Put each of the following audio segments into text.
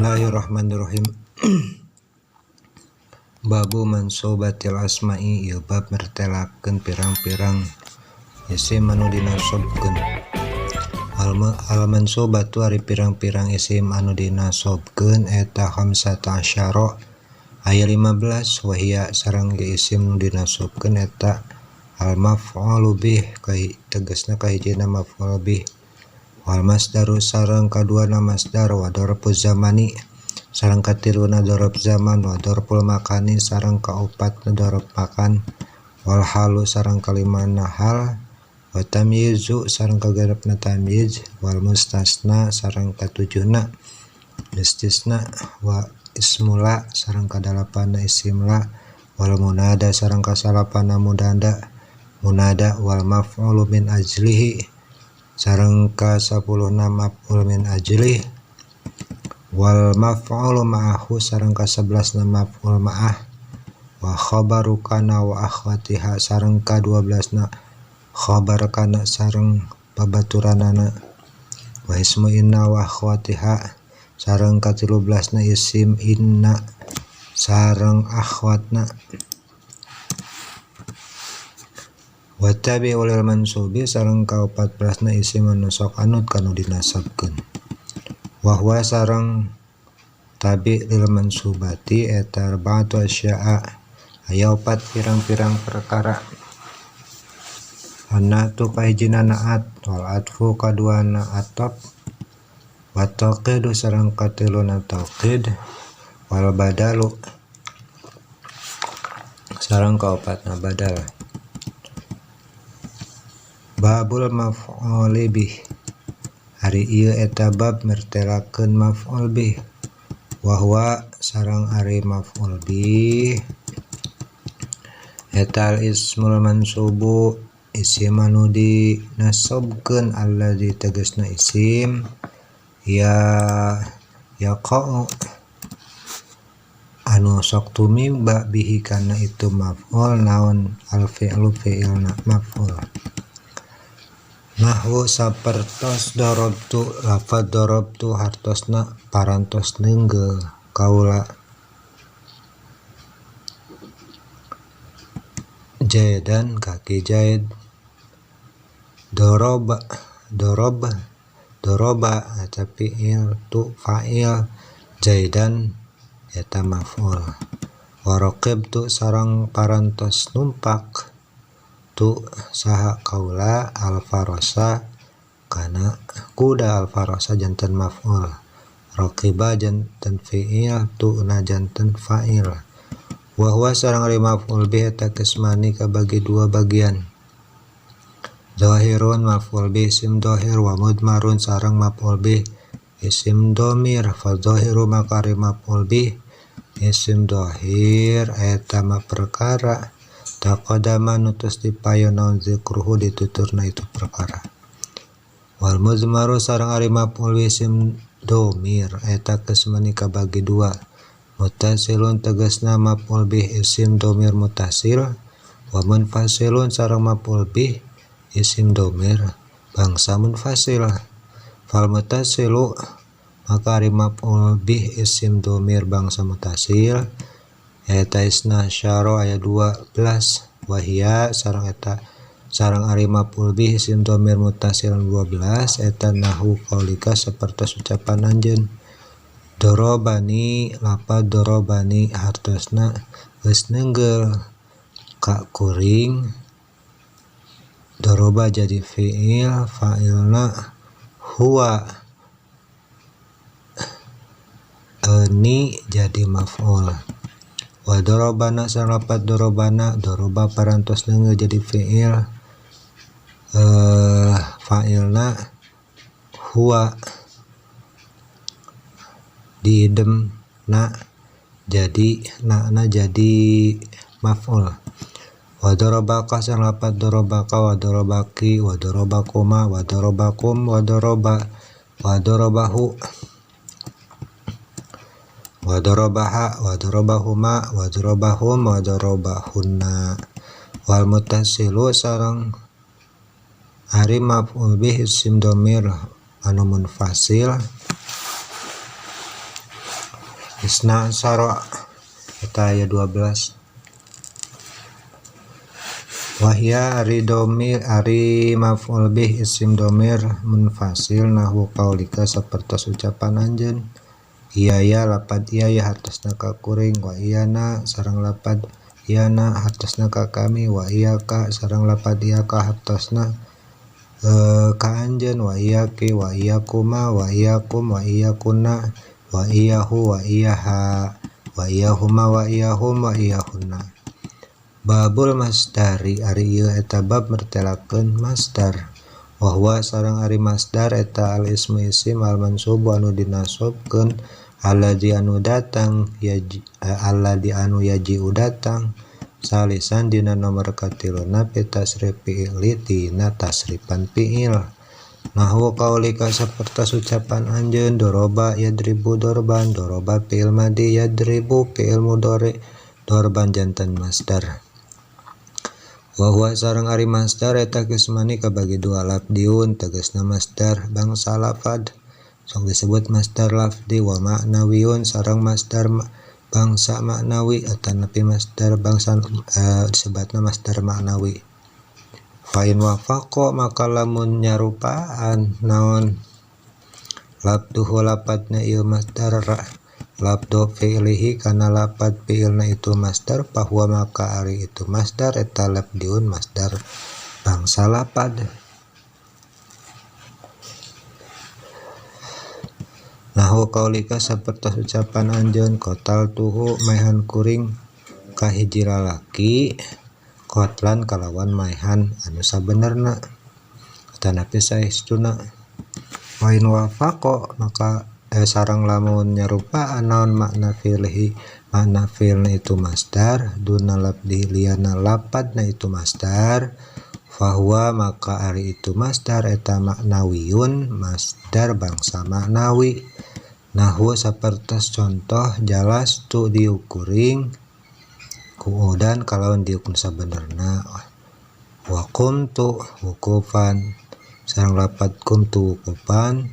Bismillahirrahmanirrahim. Babu mansubatil asma'i, ieu bab mertelakeun pirang-pirang isim anu dinasobkeun. Al mansubatu ari pirang-pirang isim anu dinasobkeun eta khamsata asyara aya 15 wahia sareng ge isim nu dinasobkeun eta al maf'ulu bih tegasna kahijina maf'ul bih, wal masdaru sareng kaduana masdar, wa dzarfuz zamani sareng katiluna dzarf zaman, wa dzarful makani sareng kaopatna dzarf makan, wal halu sareng kalimana hal, wa tamyizu sareng kagenepna tamyiz, wal mustasna sareng katujuhna istisna, wa ismula sareng kadalapanna isimla, wal munada sareng kasalapanna munada, wal maf'ulu min ajlihi sareng ka-10na maf'ul min ajlih, wal maf'ulu ma'ahu sareng ka-11na maf'ul ma'ah, wa khabaru kana wa akhwatiha sareng ka-12na khabar kana sareng babaturanana, wa ismu inna wa akhwatiha sareng ka-13na isim inna sareng akhwatna, wa tabi'u lil mansubi sareng ka-14na isim anu sok anut kanu dinasabkeun. Wa huwa sareng tabi' lil mansubati eta arba'atu asya'a aya 4 pirang-pirang perkara. Annatu kahijina naat, wal atfu kaduana ataf, wa tauqidu sareng katiluna tauqid, wal badalu sareng kaopatna badal. Babul maf'uli bih, ari ieu eta bab mertelakeun maf'ul bih. Wa huwa sareng ari maf'ul bih eta al ismul mansubu isim anu dinasobkeun, alladzi tegasna isim yaqa'u anu sok tumimba bihi kana itu maf'ul naon al fi'lu fi'ilna maf'ul. Nahwu sapertos darabtu, lafaz darabtu hartosna parantos neunggel kaula. Jaidan kaki jaid, doroba eta fi'il tu fa'il, jaidan eta maf'ul. Wa raqibtu sareng parantos numpak tu saha kaula al farasa kana kuda, al farasa janten maf'ul, raqiba janten fi'il, tu na janten fa'il. Wa huwa sareng ari maf'ul bih eta qismani kabagi 2 bagian. Zahirun maf'ul bih isim zahir, wa mudmarun sareng maf'ul bih isim dhamir. Fa zahiru maka ari maf'ul bih isim zahir eta mah perkara taqaddama nutus dipayon naon zikruhu dituturna itu perkara. Wal mudmaru sareng ari maf'ul bih isim dhamir eta qismani kabagi 2. Muttasilun tegasna maf'ul bih isim dhamir muttasil, wa munfasilun sareng maf'ul bih isim dhamir bangsa munfasil. Fal muttasilu maka ari maf'ul bih isim dhamir bangsa muttasil eta isna syara aya 12 wahia sareng ari maf'ul bih isim dhamir muttasil 12 eta nahu qaulika sapertos ucapan anjeun. Dorobani, lafaz dorobani hartosna geus neunggel ka kuring, doroba jadi fi'il, fa'ilna huwa, ni jadi maf'ul. Wa dorobana sareng lafaz dorobana, doroba parantos neunggel jadi fi'il, fa'ilna huwa, diidem na jadi na jadi maf'ul. Wa darabaka sareng lafaz darabaka, wa darabaki, wa darabakuma, wa darabakum, wa darabahu, wa darabaha, wa darabahuma, wa darabahum, wa darabahunna. Wal muttasilu sareng ari maf'ul bih isim dhamir anu munfasil isna asara eta aya 12. Wahya ari domir ari maf'ul bih isim domir munfasil nahwu qaulika sapertos ucapan anjeun. Iya ya lapad iya ya hartosna ka kuring, wa iyana sareng lapad iyana hartosna ka kami, wa iyaka sareng lapad iyaka hartosna ka anjeun, wa iyaki wa iyakuma wa iyakum wa iyakuna wa iyahu wa iyaha wa iyahuma wa iyahum wa iyahunna. Babul masdari ari ieu eta bab mertelakeun masdar. Wa huwa sareng ari masdar eta al ismu isim al mansub anu dinasobkeun alladzi anu datang alladzi anu yaji'u datang salisan dina nomor katiluna fi tasrif fi'li tina tasrifan fi'il. Nahwu qaulika sapertos ucapan anjeun doroba yadribu dorban, doroba fi'il madi yadribu fi'il mudhari dorban janten masdar. Wa huwa sareng ari masdar eta qismani kabagi dua lafdiun tegasna masdar bangsa lafad sok disebut masdar lafdi wa ma'nawiyun sareng masdar bangsa maknawi atanapi masdar bangsa disebutna masdar maknawi. Fa in wafaqo maka lamun nyarupaan naon lafduhu lapadna ieu masdar labdo fi'lihi kana lapad fi'ilna itu masdar bahwa maka ari itu masdar eta labdiun masdar bangsa lapad. Nahu qaulika sapertos ucapan anjeun kotal tuhu maehan kuring ka hiji lalaki kotlan kalawan maehan anu sabenerna atanapi saestuna. Wa in wafaqo maka sareng lamun nyarupaan naon makna fi'lihi makna fi'ilna itu masdar duna labdi liana lapadna itu masdar fahuwa maka ari itu masdar eta maknawiyun masdar bangsa maknawi. Nahwu sapertos contoh jalas tu diukuring kuudan kalawan diukun sabenerna wa qumtu wukufan sareng lapad qumtu wukupan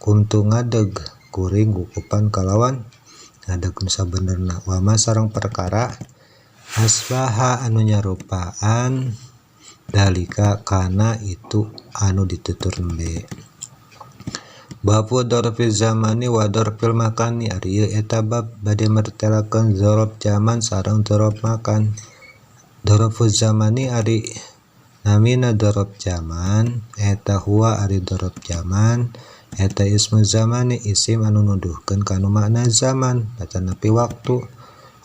qumtu ngadeg kuring wukupan kalawan ngadeg sabenerna wa ma sareng perkara asbaha anu nyarupaan dalika kana itu anu ditutur nembe. Babu dzarfil zamani wa dzarfil makani ari ieu eta bab bade mertelakeun dzarf zaman sareng dzarf makan. Dzarful zamani ari namina dzarf zaman eta huwa ari dzarf zaman eta ismu zamani isim anu nuduhkeun kana makna zaman atanapi waktu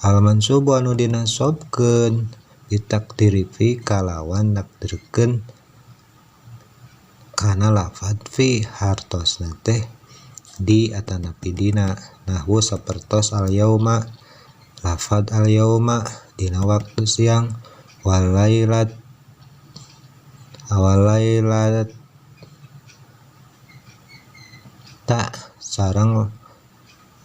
al mansubu anu dinasobkeun ditakdiri fi kalawan nakdirkeun kana lafad fi hartosna teh di atanapi dina. Nahwu sapertos al yauma lafad al yauma dina waktu siang wal lailat ta sareng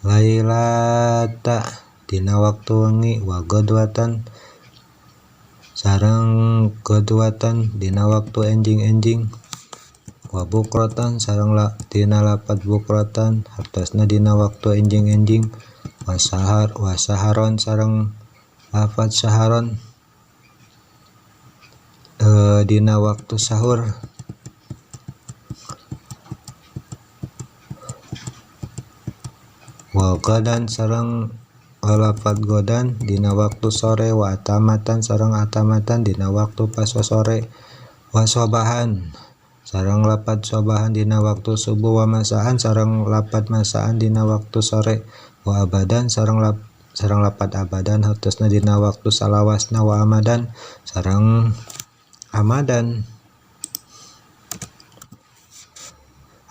lailata dina waktu wengi wa godwatan sareng godwatan dina waktu enjing-enjing wa bukratan sareng dina lapad bukratan hartosna dina waktu enjing-enjing wa saharon sareng lafad saharon dina waktu sahur. Wa godan sareng lafad godan dina waktu sore wa atamatan sareng atamatan dina waktu pas sore wa sobahan sareng lapad sobahan dina waktu subuh wa masaan sareng lapad masaan dina waktu sore wa abadan sareng lapad abadan hartosna dina waktu salawasna wa amadan sareng amadan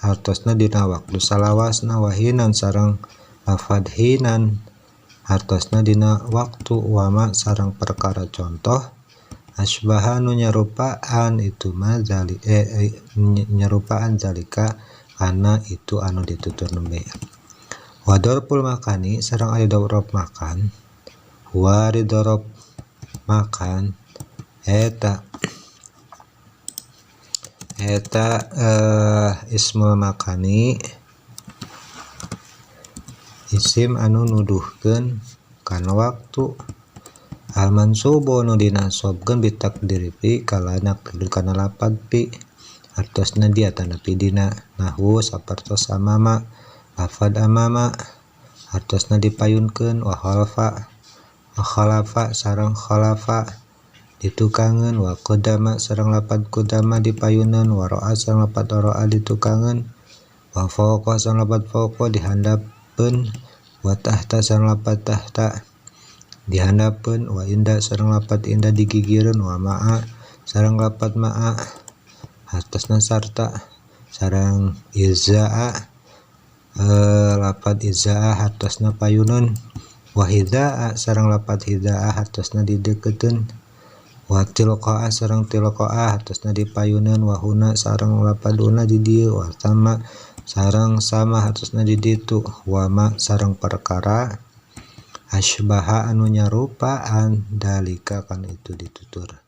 hartosna dina waktu salawasna wa hinan sareng lafad hinan hartosna dina waktu wama sareng perkara contoh asbaha nu nyarupaan itu mah nyarupaan zalika kana itu anu ditutur nembe. Wa dzarful makani sareng ari dzarf makan wa ari dzarf makan eta ismul makani isim anu nuduhkeun kana waktu. Al-mansubu nu dinasobkeun bitakdir fi kalana kana lapad fi artosna dia tanda pidina nahwu sapertos amama lafad amama artosna dipayunkeun wa khalafa sareng khalafa ditukangan wa qadama sareng lapad qadama dipayunan wa ra'a sareng lapad ra'a ditukangan wa fawqa sareng lapad fawqa dihandapkeun wa tahta sareng lapad tahta dihandapkeun wa inda sareng lapad inda digigireun wa ma'a sareng lapad ma'a hartosna sarta sareng izaa lapad izaa hartosna payunan wa hidaa sareng lapad hidaa hartosna dideukeutkeun wa tilqaa sareng tilqaa hartosna dipayunan wa huna sareng lapad huna di dieu wa sama sareng sama hartosna di ditu wa ma sareng perkara asbaha anu nyarupaan dalika kana itu ditutur.